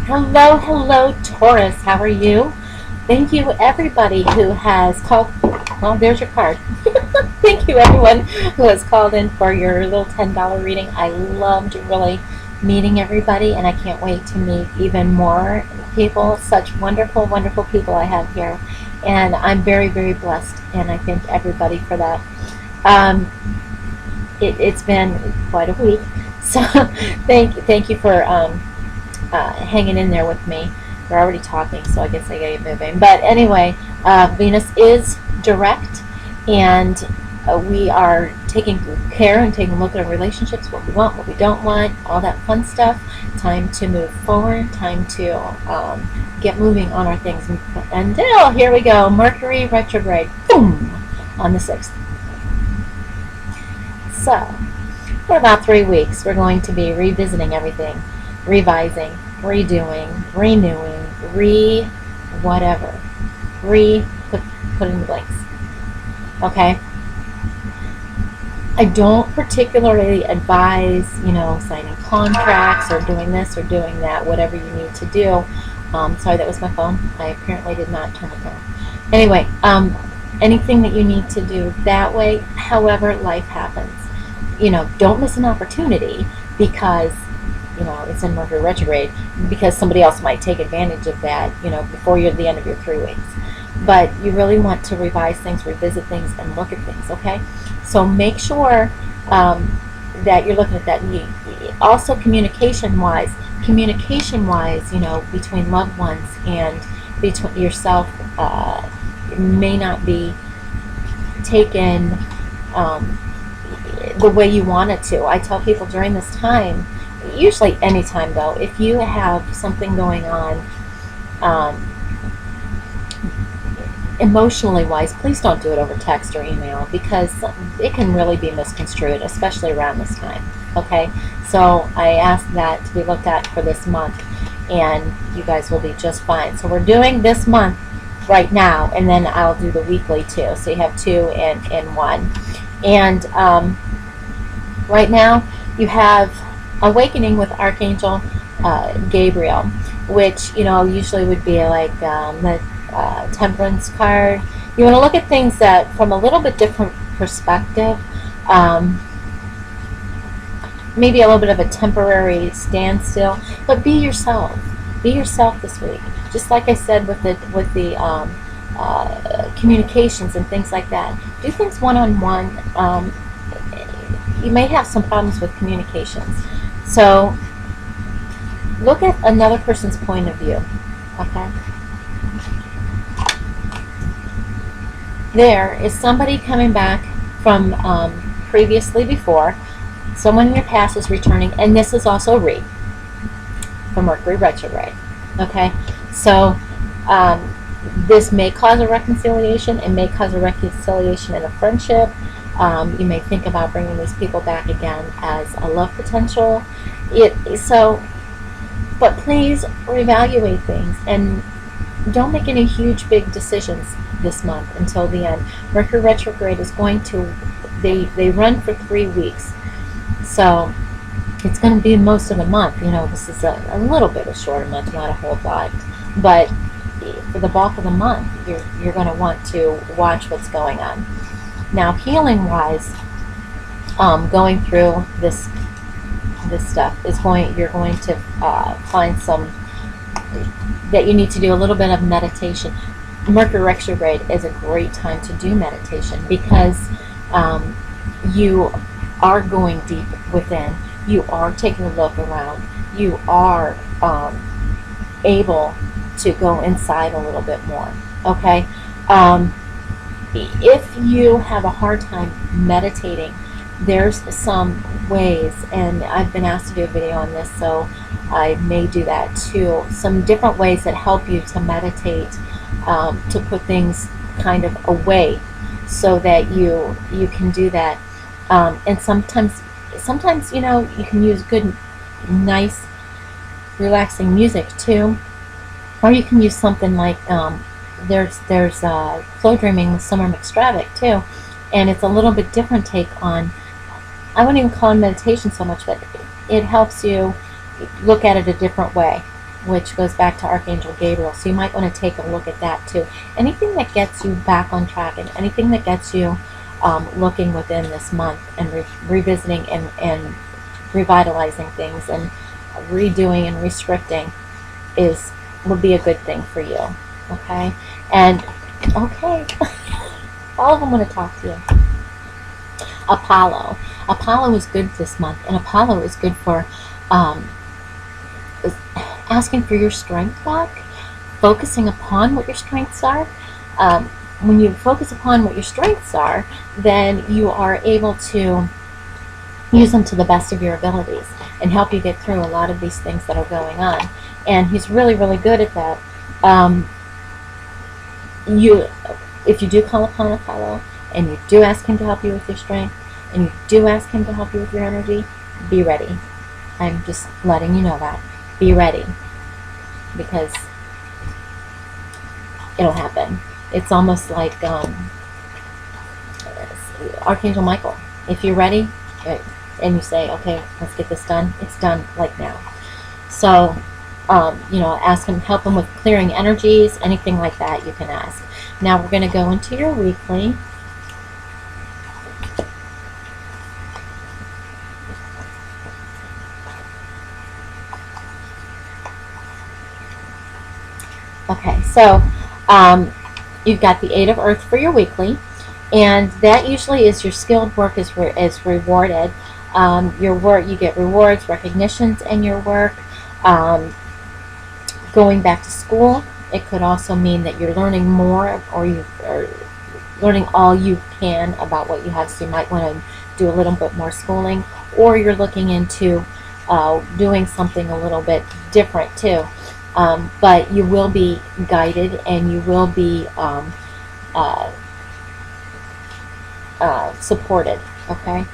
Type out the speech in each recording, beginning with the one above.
Hello, hello, Taurus. How are you? Thank you, everybody who has called. Well, there's your card. Thank you, everyone who has called in for your little $10 reading. I loved really meeting everybody, and I can't wait to meet even more people. Such wonderful, wonderful people I have here. And I'm very, very blessed, and I thank everybody for that. Um, it's been quite a week, so thank you for hanging in there with me. They're already talking, so I guess I gotta get moving. But anyway, Venus is direct, and we are taking care and taking a look at our relationships, what we want, what we don't want, all that fun stuff. Time to move forward, time to get moving on our things. Until, here we go, Mercury retrograde, boom, on the 6th. So, for about 3 weeks, we're going to be revisiting everything, revising, redoing, renewing, whatever. Put in the blanks. Okay? I don't particularly advise, signing contracts or doing this or doing that, whatever you need to do. Sorry, that was my phone. I apparently did not turn it down. Anyway, anything that you need to do that way, however, life happens. Don't miss an opportunity because it's in Mercury retrograde, because somebody else might take advantage of that, before you're at the end of your 3 weeks. But you really want to revise things, revisit things, and look at things, okay? So make sure that you're looking at that. Also, communication-wise, between loved ones and between yourself, may not be taken the way you want it to. I tell people during this time, usually any time though, if you have something going on emotionally wise, please don't do it over text or email, because it can really be misconstrued, especially around this time. Okay, so I ask that to be looked at for this month, and you guys will be just fine. So we're doing this month right now, and then I'll do the weekly too, so you have 2 and 1. And right now you have Awakening with Archangel Gabriel, which usually would be like the Temperance card. You want to look at things that from a little bit different perspective. Maybe a little bit of a temporary standstill, but be yourself. Be yourself this week. Just like I said with the communications and things like that. Do things one-on-one. You may have some problems with communications. So look at another person's point of view. Okay? There is somebody coming back from previously before. Someone in your past is returning, and this is also from Mercury retrograde. Okay? So this may cause a reconciliation. It may cause a reconciliation in a friendship. You may think about bringing these people back again as a love potential. But please reevaluate things and don't make any huge big decisions this month until the end. Mercury retrograde is going to, they run for 3 weeks, so it's going to be most of the month. This is a little bit of shorter month, not a whole lot, but for the bulk of the month, you're going to want to watch what's going on. Now, healing-wise, going through this stuff you're going to find some that you need to do a little bit of meditation. Mercury retrograde is a great time to do meditation because you are going deep within. You are taking a look around. You are able to go inside a little bit more. Okay. If you have a hard time meditating, there's some ways, and I've been asked to do a video on this, so I may do that too. Some different ways that help you to meditate, to put things kind of away, so that you can do that. And sometimes you can use good, nice, relaxing music too, or you can use something like there's Flow Dreaming with Summer McStravick too, and it's a little bit different take on, I wouldn't even call it meditation so much, but it helps you look at it a different way. which goes back to Archangel Gabriel. So you might want to take a look at that too. Anything that gets you back on track and anything that gets you looking within this month and revisiting and revitalizing things and redoing and restricting would be a good thing for you. Okay? And okay, all of them want to talk to you. Apollo. Apollo is good this month, and Apollo is good for asking for your strength back, focusing upon what your strengths are. When you focus upon what your strengths are, then you are able to use them to the best of your abilities and help you get through a lot of these things that are going on. And he's really, really good at that. If you do call upon Apollo and you do ask him to help you with your strength and you do ask him to help you with your energy, be ready. I'm just letting you know that. Be ready, because it'll happen. It's almost like Archangel Michael. If you're ready and you say, okay, let's get this done, it's done like now. So, ask him, help him with clearing energies, anything like that you can ask. Now we're going to go into your weekly. Okay, so you've got the Eight of Earth for your weekly, and that usually is your skilled work is rewarded. Your work, you get rewards, recognitions in your work. Going back to school, it could also mean that you're learning more, or you are learning all you can about what you have, so you might want to do a little bit more schooling, or you're looking into doing something a little bit different too. But you will be guided, and you will be supported. Okay,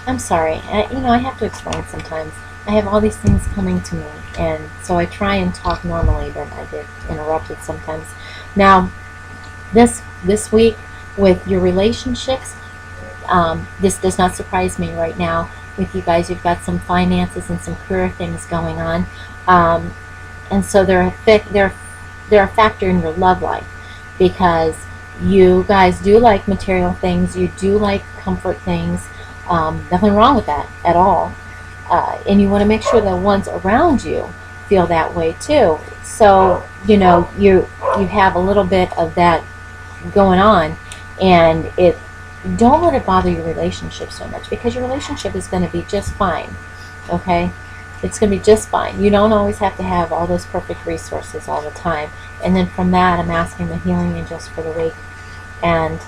I'm sorry. I have to explain sometimes. I have all these things coming to me, and so I try and talk normally, but I get interrupted sometimes. Now, this week with your relationships, this does not surprise me right now. With you guys, you've got some finances and some career things going on. And so they're a factor in your love life, because you guys do like material things, you do like comfort things. Nothing wrong with that at all. And you want to make sure the ones around you feel that way too. So you have a little bit of that going on, and don't let it bother your relationship so much, because your relationship is going to be just fine. Okay. It's going to be just fine. You don't always have to have all those perfect resources all the time. And then from that, I'm asking the healing angels for the week, and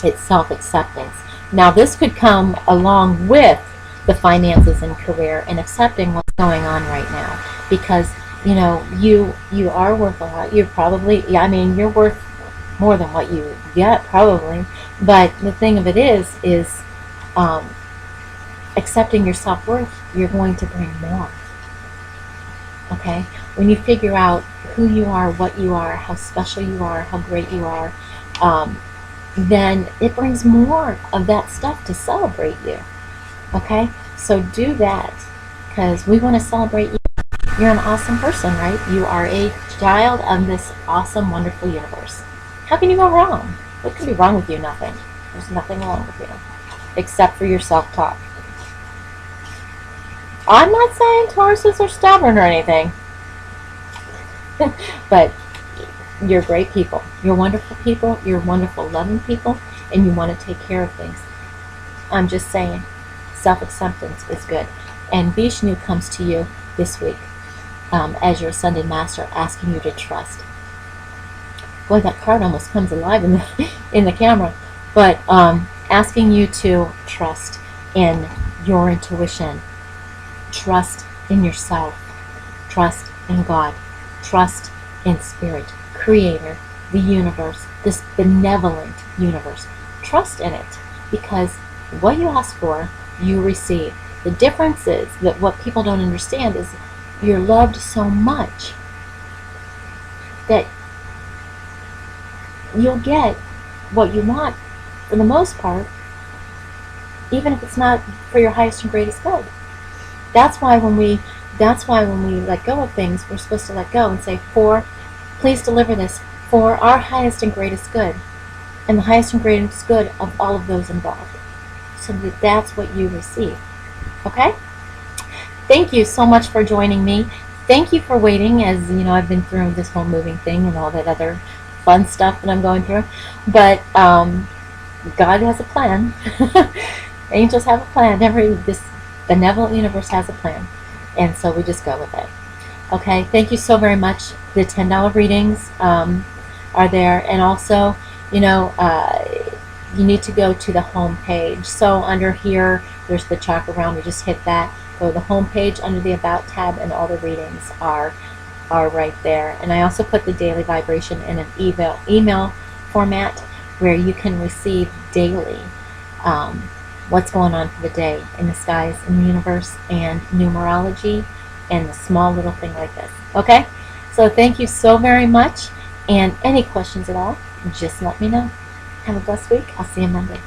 it's self-acceptance. Now, this could come along with the finances and career, and accepting what's going on right now, because you are worth a lot. You're probably, you're worth more than what you get probably. But the thing of it is accepting your self-worth, you're going to bring more. Okay? When you figure out who you are, what you are, how special you are, how great you are, then it brings more of that stuff to celebrate you. Okay? So do that, because we want to celebrate you. You're an awesome person, right? You are a child of this awesome, wonderful universe. How can you go wrong? What could be wrong with you? Nothing. There's nothing wrong with you, except for your self-talk. I'm not saying Tauruses are stubborn or anything. But you're great people. You're wonderful people. You're wonderful, loving people. And you want to take care of things. I'm just saying, self-acceptance is good. And Vishnu comes to you this week as your ascended master, asking you to trust. Boy, that card almost comes alive in the camera. But asking you to trust in your intuition. Trust in yourself. Trust in God. Trust in Spirit, Creator, the universe, this benevolent universe. Trust in it, because what you ask for, you receive. The difference is that what people don't understand is you're loved so much that you'll get what you want for the most part, even if it's not for your highest and greatest good. That's why when we That's why when we let go of things, we're supposed to let go and say, please deliver this for our highest and greatest good, and the highest and greatest good of all of those involved. So that's what you receive. Okay? Thank you so much for joining me. Thank you for waiting, as you know, I've been through this whole moving thing and all that other fun stuff that I'm going through. But God has a plan. Angels have a plan. This benevolent universe has a plan. And so we just go with it. Okay, thank you so very much. The $10 readings are there. And also, you know, you need to go to the home page. So under here, there's the Chakra Realm. You just hit that. Go to the home page under the About tab, and all the readings are right there. And I also put the daily vibration in an email format where you can receive daily what's going on for the day in the skies, in the universe, and numerology, and a small little thing like this. Okay? So thank you so very much. And any questions at all, just let me know. Have a blessed week. I'll see you Monday.